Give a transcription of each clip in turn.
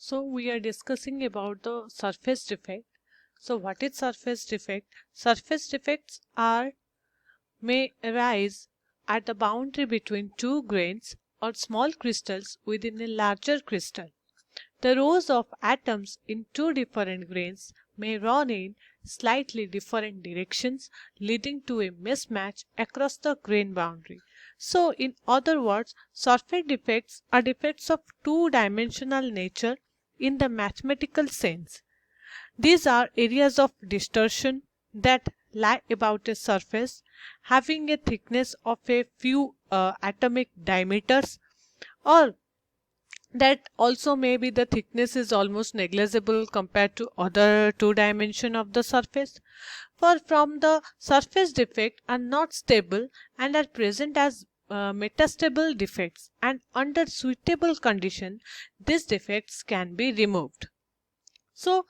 So we are discussing about the surface defect. So what is surface defect? Surface defects may arise at the boundary between two grains or small crystals within a larger crystal. The rows of atoms in two different grains may run in slightly different directions, leading to a mismatch across the grain boundary. So, in other words, surface defects are defects of two-dimensional nature in the mathematical sense. These are areas of distortion that lie about a surface having a thickness of a few atomic diameters, or that also maybe the thickness is almost negligible compared to other two dimension of the surface. For from the surface defect are not stable and are present as metastable defects, and under suitable condition these defects can be removed. So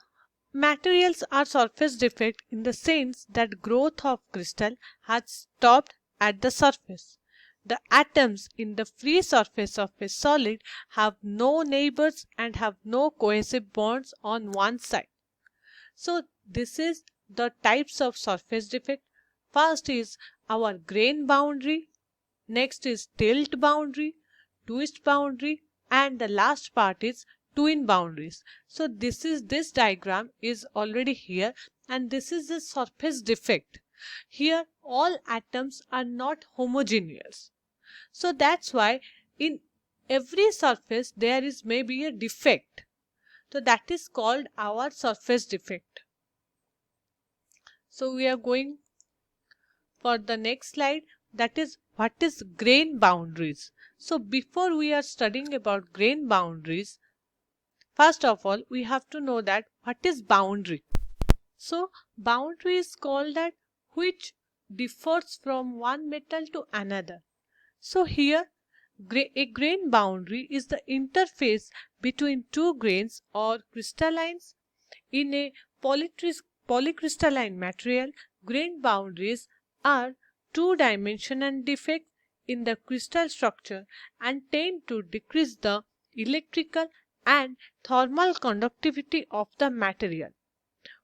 materials are surface defect in the sense that growth of crystal has stopped at the surface. The atoms in the free surface of a solid have no neighbors and have no cohesive bonds on one side. So this is the types of surface defect. First is our grain boundary, next is tilt boundary, twist boundary, and the last part is twin boundaries. So this diagram is already here, and this is the surface defect. Here all atoms are not homogeneous. So that's why in every surface there is maybe a defect. So that is called our surface defect. So we are going for the next slide, that is what is grain boundaries. So before we are studying about grain boundaries, first of all we have to know that what is boundary. So boundary is called that which differs from one metal to another. So here a grain boundary is the interface between two grains or crystallines. In a polycrystalline material, grain boundaries are two-dimensional defects in the crystal structure and tend to decrease the electrical and thermal conductivity of the material.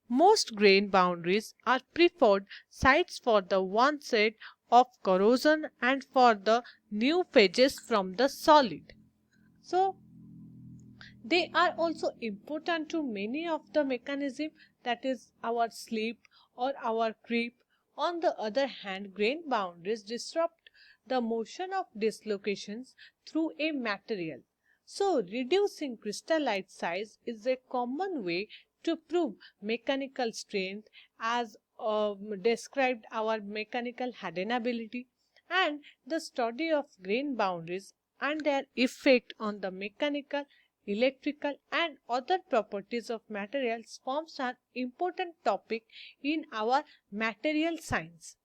Most grain boundaries are preferred sites for the onset of corrosion and for the new phases from the solid. So they are also important to many of the mechanism, that is our sleep or our creep. On the other hand, grain boundaries disrupt the motion of dislocations through a material. So reducing crystallite size is a common way to prove mechanical strength, as described our mechanical hardenability, and the study of grain boundaries and their effect on the mechanical, electrical and other properties of materials forms an important topic in our material science.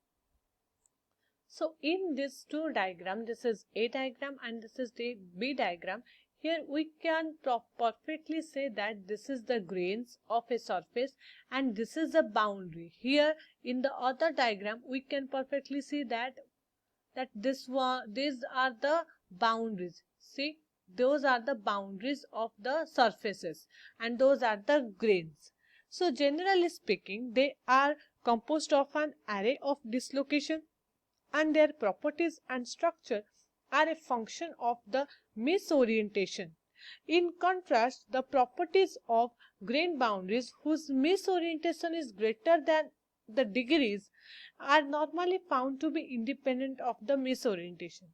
So in this two diagram, this is A diagram and this is the B diagram. Here we can perfectly say that this is the grains of a surface and this is a boundary. Here in the other diagram we can perfectly see that these are the boundaries. See, those are the boundaries of the surfaces and those are the grains. So generally speaking, they are composed of an array of dislocation, and their properties and structure are a function of the misorientation. In contrast, the properties of grain boundaries whose misorientation is greater than the degrees are normally found to be independent of the misorientation.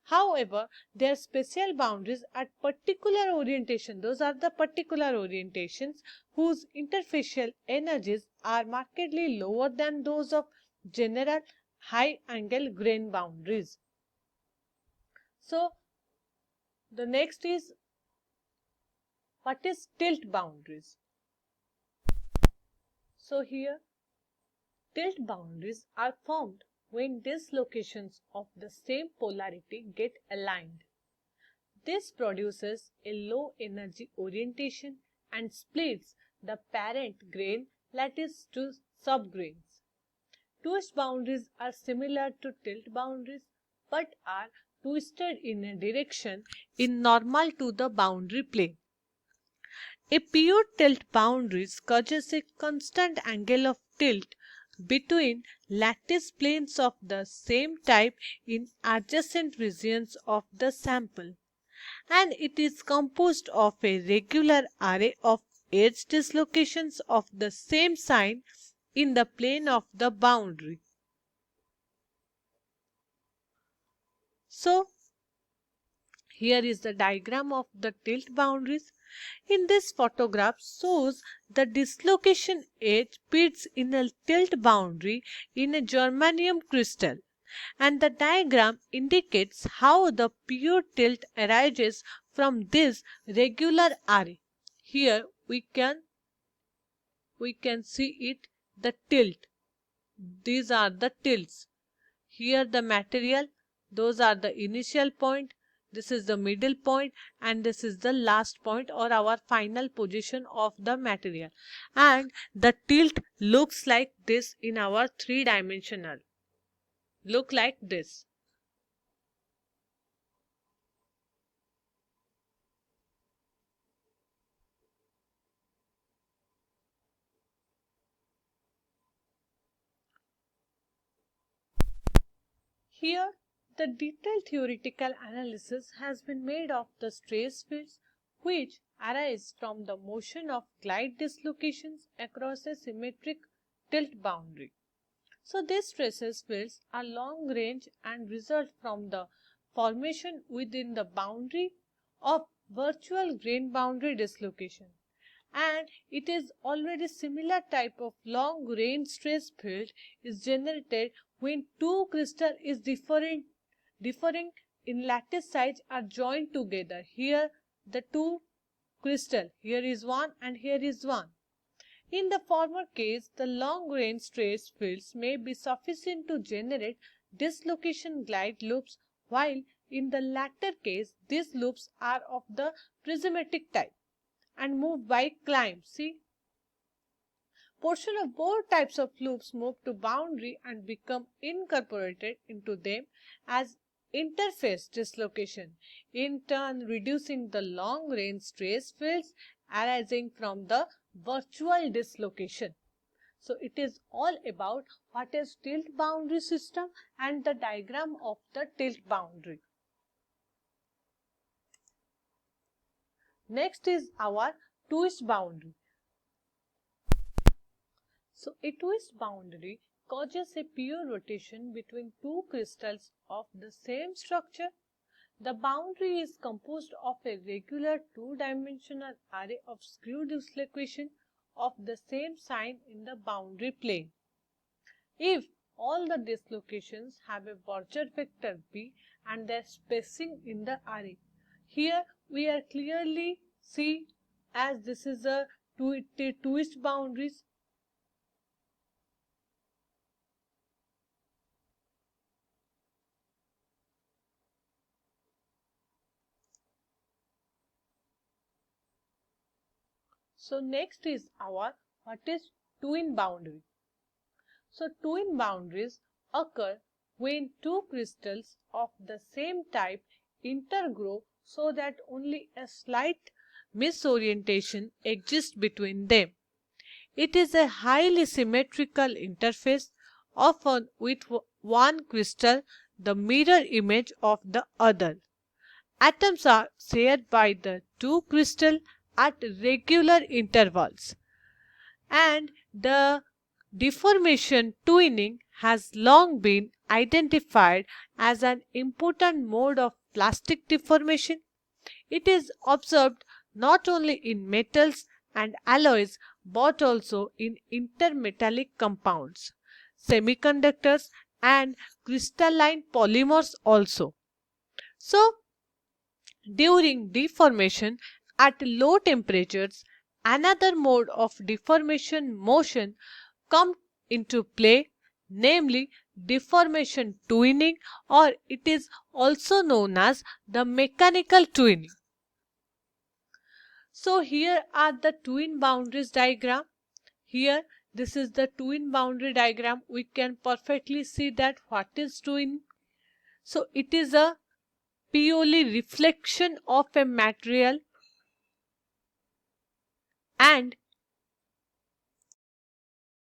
However, their special boundaries at particular orientation, those are the particular orientations whose interfacial energies are markedly lower than those of general high angle grain boundaries. So the next is what is tilt boundaries. So here tilt boundaries are formed when dislocations of the same polarity get aligned. This produces a low energy orientation and splits the parent grain lattice to subgrains. Twist boundaries are similar to tilt boundaries but are twisted in a direction in normal to the boundary plane. A pure tilt boundary causes a constant angle of tilt between lattice planes of the same type in adjacent regions of the sample, and it is composed of a regular array of edge dislocations of the same sign in the plane of the boundary. So, here is the diagram of the tilt boundaries. In this photograph shows the dislocation edge pits in a tilt boundary in a germanium crystal, and the diagram indicates how the pure tilt arises from this regular array. Here we can see it, the tilt. These are the tilts. Here the material, those are the initial point, this is the middle point, and this is the last point or our final position of the material. And the tilt looks like this in our three-dimensional. Look like this. Here, the detailed theoretical analysis has been made of the stress fields which arise from the motion of glide dislocations across a symmetric tilt boundary. So these stresses fields are long range and result from the formation within the boundary of virtual grain boundary dislocation. And it is already similar type of long range stress field is generated when two crystals is differing in lattice size are joined together. Here the two crystal, here is one and here is one. In the former case, the long-range stress fields may be sufficient to generate dislocation glide loops, while in the latter case, these loops are of the prismatic type and move by climb. See, portion of both types of loops move to boundary and become incorporated into them as interface dislocation, in turn reducing the long-range stress fields arising from the virtual dislocation. So it is all about what is tilt boundary system and the diagram of the tilt boundary. Next is our twist boundary. So a twist boundary causes a pure rotation between two crystals of the same structure. The boundary is composed of a regular two-dimensional array of screw dislocation of the same sign in the boundary plane. If all the dislocations have a Borger vector B and their spacing in the array, here we are clearly see as this is a twist boundaries. So next is our what is twin boundary. So twin boundaries occur when two crystals of the same type intergrow so that only a slight misorientation exists between them. It is a highly symmetrical interface, often with one crystal the mirror image of the other. Atoms are shared by the two crystals at regular intervals, and the deformation twinning has long been identified as an important mode of plastic deformation. It is observed not only in metals and alloys but also in intermetallic compounds, semiconductors and crystalline polymers also. So, during deformation at low temperatures, another mode of deformation motion comes into play, namely deformation twinning, or it is also known as the mechanical twinning. So here are the twin boundaries diagram. Here this is the twin boundary diagram. We can perfectly see that what is twin. So it is a purely reflection of a material and